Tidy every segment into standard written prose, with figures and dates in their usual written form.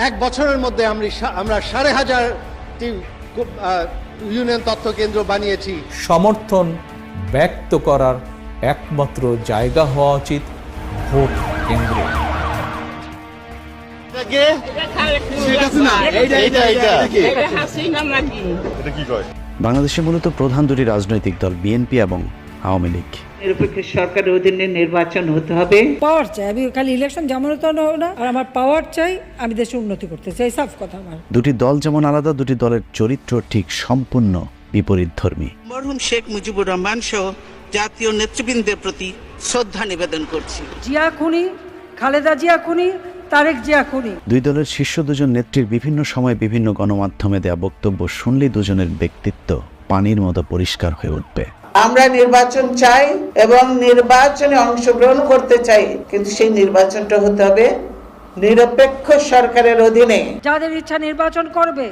এক বছরের মধ্যে আমরা 5,500টি ইউনিয়ন তথ্য কেন্দ্র বানিয়েছি। সমর্থন ব্যক্ত করার একমাত্র জায়গা হওয়া উচিত ভোট কেন্দ্র। বাংলাদেশে মূলত প্রধান দুটি রাজনৈতিক দল বিএনপি এবং আওয়ামী লীগ। নিরপেক্ষ সরকারের অধীনে নির্বাচন হতে হবে। পাওয়ার চাই, আমি খালি ইলেকশন যেমন তো না, আর আমার পাওয়ার চাই, আমি দেশে উন্নতি করতে চাই, সাফ কথা আমার। দুটি দল যেমন আলাদা, দুটি দলের চরিত্র ঠিক সম্পূর্ণ বিপরীতধর্মী। মরহুম শেখ মুজিবুর রহমান সহ জাতীয় নেতৃবৃন্দের প্রতি শ্রদ্ধা নিবেদন করছি। জিয়া খুনি, খালেদা জিয়া খুনি, তারেক জিয়া খুনি। দুই দলের শীর্ষ দুজন নেত্রীর বিভিন্ন সময় বিভিন্ন গণমাধ্যমে দেয়া বক্তব্য শুনলেই দুজনের ব্যক্তিত্ব পানির মতো পরিষ্কার হয়ে উঠবে। আমরা নির্বাচন চাই এবং নির্বাচনে অংশগ্রহণ করতে চাই, কিন্তু সেই নির্বাচনটা হতে হবে নিরপেক্ষ সরকারের অধীনে। যাদের ইচ্ছা নির্বাচন করবে,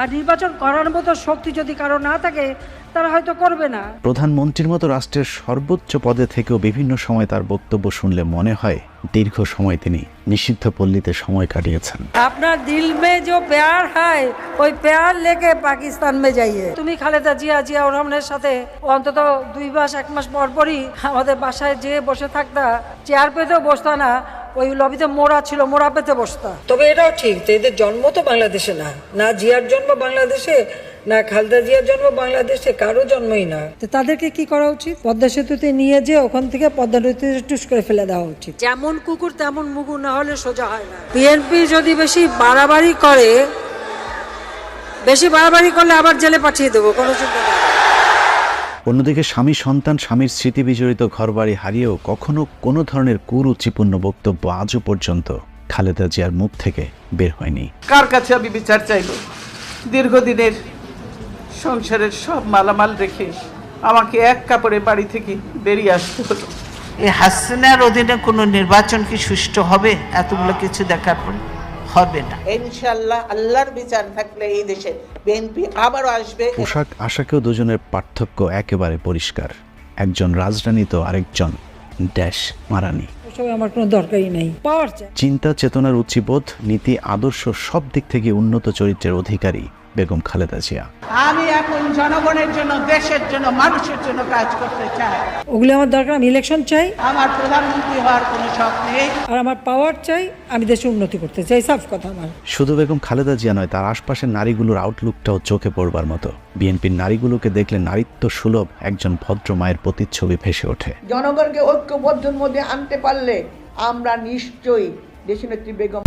আর নির্বাচন করার মতো শক্তি যদি কারো না থাকে তারা হয়তো করবে না। প্রধানমন্ত্রীর মতো রাষ্ট্রের সর্বোচ্চ পদে থেকেও বিভিন্ন সময় তার বক্তব্য শুনলে মনে হয় দীর্ঘ সময় তিনি নিষিদ্ধ পল্লীতে সময় কাটিয়েছেন। আপনার দিল মে যে প্যার হয়, ওই প্যার লেকে পাকিস্তান মে যাইয়ে। তুমি খালেদা জিয়া রহমানের সাথে অন্তত 2 মাস 1 মাস পর পরই আমাদের বাসায় যে বসে থাকতা, চেয়ার পেতেও বসতা না, ওই লবিতে মোড়া ছিল, মোড়া পেতে বসতা। তবে এটাও ঠিক, এদের জন্ম তো বাংলাদেশে না, না জিয়ার জন্ম বাংলাদেশে, না খালেদা জিয়ার জন্ম বাংলাদেশে, কারো জন্মই না। তাদেরকে কি করা উচিত? পদ্মা সেতুতে নিয়ে যে ওখান থেকে পদ্মা নদীতে টুস করে ফেলে দেওয়া উচিত। যেমন কুকুর তেমন মুগুর, না হলে সোজা হয় না। বিএনপি যদি বেশি বাড়াবাড়ি করলে আবার জেলে পাঠিয়ে দেবো, কোনো চিন্তা নেই। অন্যদিকে স্বামী সন্তান, স্বামীর স্মৃতি বিজড়িত ঘরবাড়ি হারিয়েও কখনো কোনো ধরনের কুরুচিপূর্ণ বক্তব্য আজও পর্যন্ত খালেদা জিয়ার মুখ থেকে বের হয়নি। কার কাছে আমি বিচার চাইব? দীর্ঘদিনের সংসারের সব মালামাল রেখে আমাকে এক কাপড়ে বাড়ি থেকে বেরিয়ে আসতে হলো। এই হাসিনার অধীনে কোনো নির্বাচন কি সুষ্ঠু হবে? এতগুলো কিছু দেখার পরে হবে না। ইনশাআল্লাহ আল্লাহর বিচার থাকলে এই দেশে বিএনপি আবারও আসবে। পোশাক আশাকেও দুজনের পার্থক্য একেবারে পরিষ্কার। একজন রাজরানী তো আরেকজন ড্যাশ মারানি। আমার কোনো দরকারই নেই, পাওয়ার চাই। চিন্তা চেতনার উচ্চবোধ, নীতি আদর্শ সব দিক থেকে উন্নত চরিত্রের অধিকারী বেগম খালেদা জিয়া। আমি এখন জনগণের জন্য, দেশের জন্য, মানুষের জন্য কাজ করতে চাই। ওগুলো আমার দরকার, আমি ইলেকশন চাই, আমার প্রধানমন্ত্রী হওয়ার কোনো শখ নেই, আর আমার পাওয়ার চাই, আমি দেশে উন্নতি করতে চাই, সাফ কথা আমার। শুধু বেগম খালেদা জিয়া নয়, তার আশপাশের নারীগুলোর আউটলুকটাও চোখে পড়বার মতো। বিএনপির নারীগুলোকে দেখলে নারীত্ব সুলভ একজন ভদ্র মায়ের প্রতিচ্ছবি ভেসে ওঠে। জনগণকে ঐক্যবদ্ধের মধ্যে আনতে পারলে আমরা নিশ্চয়ই দেশনেত্রী বেগম